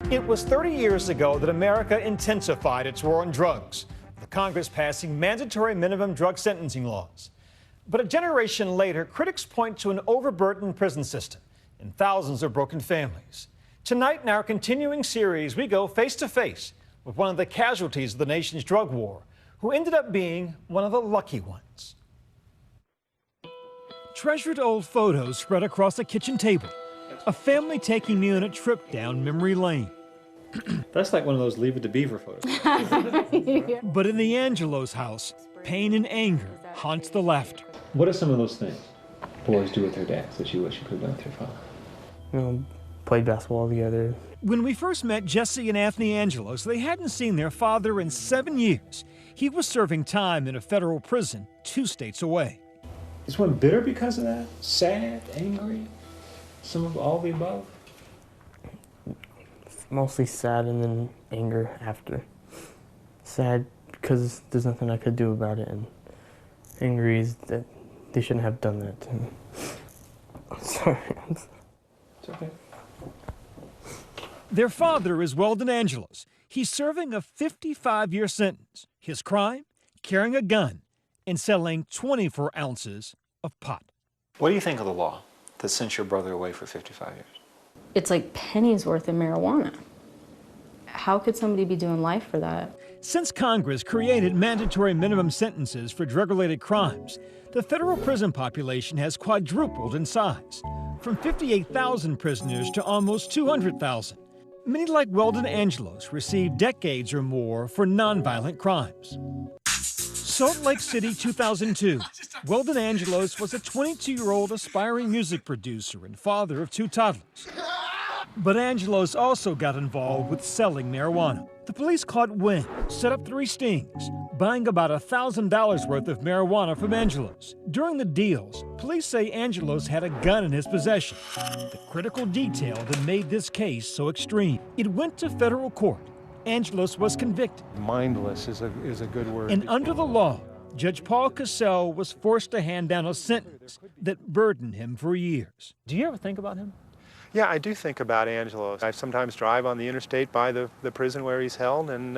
It was 30 years ago that America intensified its war on drugs, with Congress passing mandatory minimum drug sentencing laws. But a generation later, critics point to an overburdened prison system and thousands of broken families. Tonight, in our continuing series, we go face to face with one of the casualties of the nation's drug war, who ended up being one of the lucky ones. Treasured old photos spread across a kitchen table. A family taking me on a trip down memory lane. That's like one of those Leave It to Beaver photos. Yeah. But in the Angelos house, pain and anger haunts the laughter. What are some of those things boys do with their dads that you wish you could have done with your father? You know, played basketball together. When we first met Jesse and Anthony Angelos, they hadn't seen their father in 7 years. He was serving time in a federal prison 2 states away. Is one bitter because of that? Sad, angry, some of all the above? Mostly sad and then anger after. Sad because there's nothing I could do about it, and angry is that they shouldn't have done that to me. I'm sorry. It's okay. Their father is Weldon Angelos. He's serving a 55-year sentence. His crime? Carrying a gun and selling 24 ounces of pot. What do you think of the law that sent your brother away for 55 years? It's like pennies worth of marijuana. How could somebody be doing life for that? Since Congress created mandatory minimum sentences for drug-related crimes, the federal prison population has quadrupled in size, from 58,000 prisoners to almost 200,000. Many like Weldon Angelos received decades or more for nonviolent crimes. Salt Lake City, 2002. Weldon Angelos was a 22-year-old aspiring music producer and father of 2 toddlers. But Angelos also got involved with selling marijuana. The police caught wind, set up 3 stings, buying about $1,000 worth of marijuana from Angelos. During the deals, police say Angelos had a gun in his possession, the critical detail that made this case so extreme. It went to federal court. Angelos was convicted. Mindless is a good word. And under the law, Judge Paul Cassell was forced to hand down a sentence that burdened him for years. Do you ever think about him? Yeah, I do think about Angelos. I sometimes drive on the interstate by the prison where he's held, and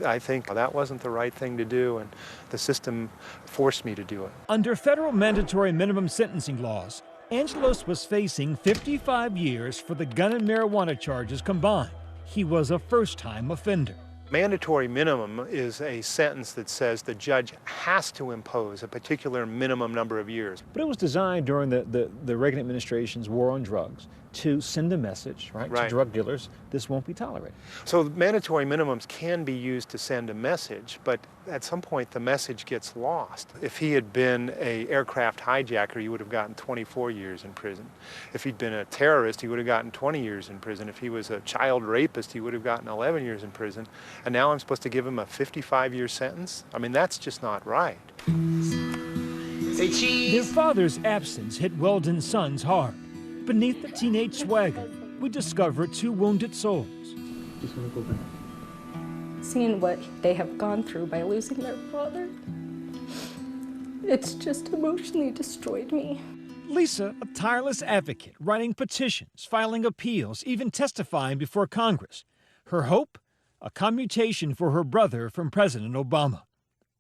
I think that wasn't the right thing to do, and the system forced me to do it. Under federal mandatory minimum sentencing laws, Angelos was facing 55 years for the gun and marijuana charges combined. He was a first-time offender. Mandatory minimum is a sentence that says the judge has to impose a particular minimum number of years. But it was designed during the Reagan administration's war on drugs to send a message, right, to drug dealers, this won't be tolerated. So mandatory minimums can be used to send a message, but at some point the message gets lost. If he had been an aircraft hijacker, he would have gotten 24 years in prison. If he'd been a terrorist, he would have gotten 20 years in prison. If he was a child rapist, he would have gotten 11 years in prison. And now I'm supposed to give him a 55-year sentence? I mean, that's just not right. Say cheese. Their father's absence hit Weldon's sons hard. Beneath the teenage swagger, we discover 2 wounded souls. Just want to go back. Seeing what they have gone through by losing their father, it's just emotionally destroyed me. Lisa, a tireless advocate, writing petitions, filing appeals, even testifying before Congress. Her hope? A commutation for her brother from President Obama.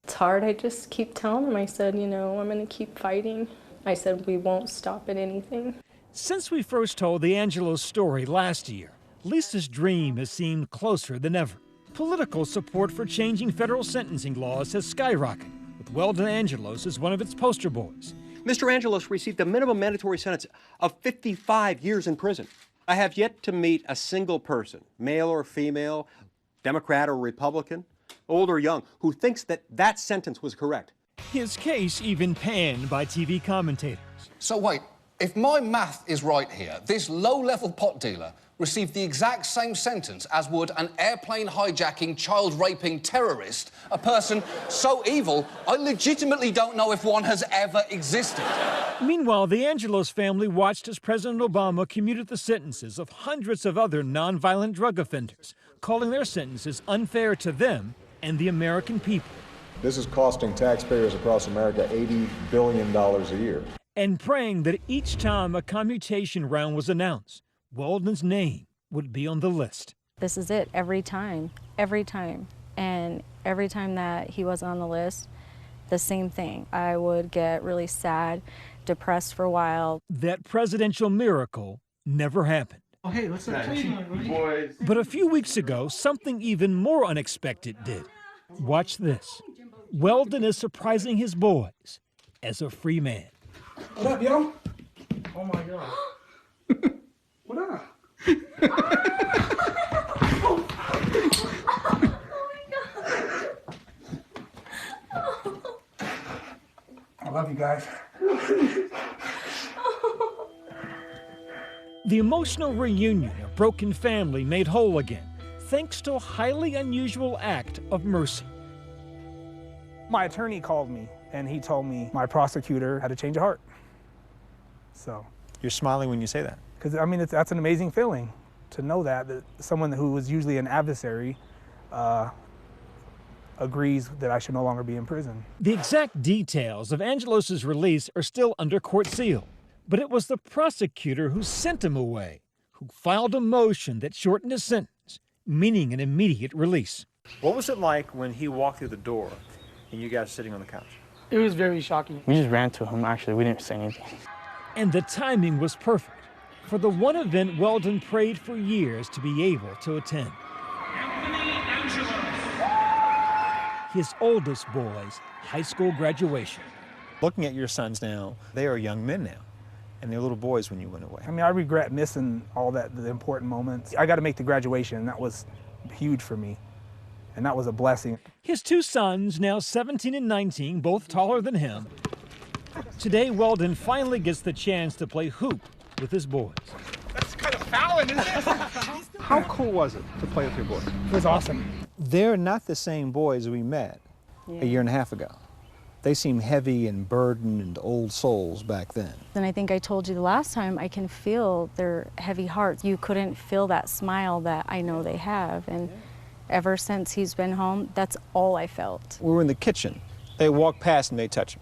It's hard. I just keep telling him, I said, you know, I'm going to keep fighting. I said, we won't stop at anything. Since we first told the Angelos story last year, Lisa's dream has seemed closer than ever. Political support for changing federal sentencing laws has skyrocketed, with Weldon Angelos as one of its poster boys. Mr. Angelos received a minimum mandatory sentence of 55 years in prison. I have yet to meet a single person, male or female, Democrat or Republican, old or young, who thinks that that sentence was correct. His case even panned by TV commentators. So wait, if my math is right here, this low-level pot dealer received the exact same sentence as would an airplane hijacking, child-raping terrorist, a person so evil, I legitimately don't know if one has ever existed. Meanwhile, the Angelos family watched as President Obama commuted the sentences of hundreds of other nonviolent drug offenders, calling their sentences unfair to them and the American people. This is costing taxpayers across America $80 billion a year. And praying that each time a commutation round was announced, Weldon's name would be on the list. This is it every time. And every time that he wasn't on the list, the same thing. I would get really sad, depressed for a while. That presidential miracle never happened. Oh, hey, what's up, boys? But a few weeks ago, something even more unexpected did. Watch this. Weldon is surprising his boys as a free man. What up, yo? Oh my God. What up? I love you guys. The emotional reunion of broken family made whole again, thanks to a highly unusual act of mercy. My attorney called me and he told me my prosecutor had a change of heart. So. You're smiling when you say that. Because, I mean, that's an amazing feeling to know that someone who was usually an adversary agrees that I should no longer be in prison. The exact details of Angelos' release are still under court seal, but it was the prosecutor who sent him away, who filed a motion that shortened his sentence, meaning an immediate release. What was it like when he walked through the door and you guys sitting on the couch? It was very shocking. We just ran to him, actually. We didn't say anything. And the timing was perfect for the one event Weldon prayed for years to be able to attend. His oldest boy's high school graduation. Looking at your sons now, they are young men now, and they're little boys when you went away. I mean, I regret missing all the important moments. I got to make the graduation, and that was huge for me, and that was a blessing. His two sons, now 17 and 19, both taller than him. Today, Weldon finally gets the chance to play hoop with his boys. That's kind of fouling, isn't it? How cool was it to play with your boys? It was awesome. They're not the same boys we met a year and a half ago. They seem heavy and burdened and old souls back then. And I think I told you the last time, I can feel their heavy hearts. You couldn't feel that smile that I know they have. And ever since he's been home, that's all I felt. We were in the kitchen. They walked past and they touched him.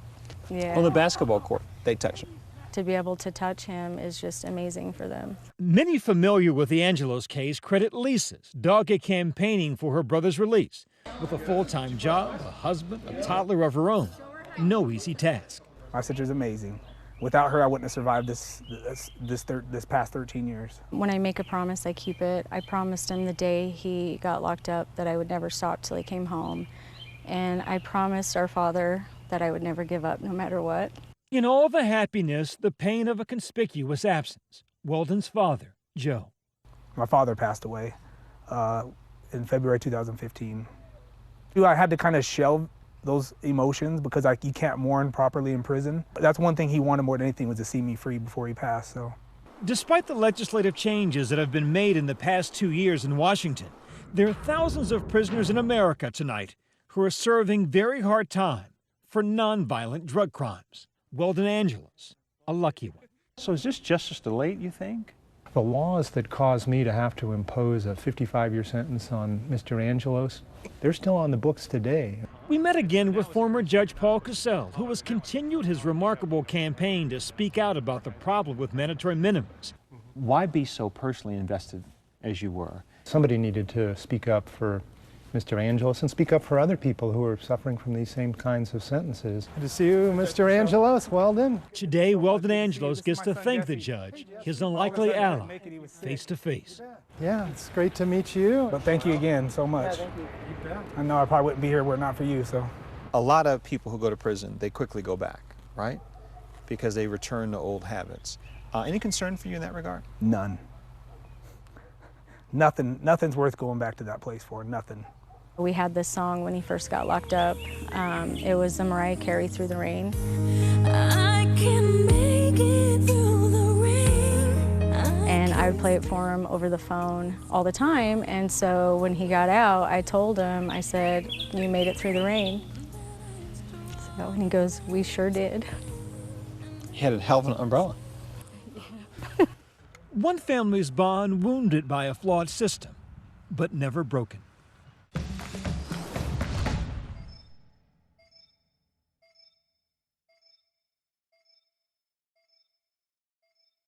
Yeah. On the basketball court, they touched him. To be able to touch him is just amazing for them. Many familiar with the Angelos case credit Lisa's dogged campaigning for her brother's release. With a full-time job, a husband, a toddler of her own. No easy task. My sister's amazing. Without her, I wouldn't have survived this past 13 years. When I make a promise, I keep it. I promised him the day he got locked up that I would never stop till he came home. And I promised our father that I would never give up no matter what. In all the happiness, the pain of a conspicuous absence. Weldon's father, Joe. My father passed away in February 2015. I had to kind of shelve those emotions because you can't mourn properly in prison. That's one thing he wanted more than anything, was to see me free before he passed. So, despite the legislative changes that have been made in the past 2 years in Washington, there are thousands of prisoners in America tonight who are serving very hard time for nonviolent drug crimes. Weldon Angelos, a lucky one. So is this justice delayed, you think? The laws that caused me to have to impose a 55-year sentence on Mr. Angelos, they're still on the books today. We met again with former Judge Paul Cassell, who has continued his remarkable campaign to speak out about the problem with mandatory minimums. Why be so personally invested as you were? Somebody needed to speak up for Mr. Angelos and speak up for other people who are suffering from these same kinds of sentences. Good to see you, Mr. Angelos. Weldon. Today, Weldon Angelos gets to thank the judge, his unlikely ally, face to face. Yeah, it's great to meet you. But thank you again so much. Yeah, thank you. I know I probably wouldn't be here were it not for you. So, a lot of people who go to prison, they quickly go back, right? Because they return to old habits. Any concern for you in that regard? None. Nothing's worth going back to that place for. Nothing. We had this song when he first got locked up. It was the Mariah Carey, Through the Rain. I can make it through the rain. And I would play it for him over the phone all the time. And so when he got out, I told him, I said, "You made it through the rain." So, and he goes, "We sure did." He had a hell of an umbrella. One family's bond wounded by a flawed system, but never broken.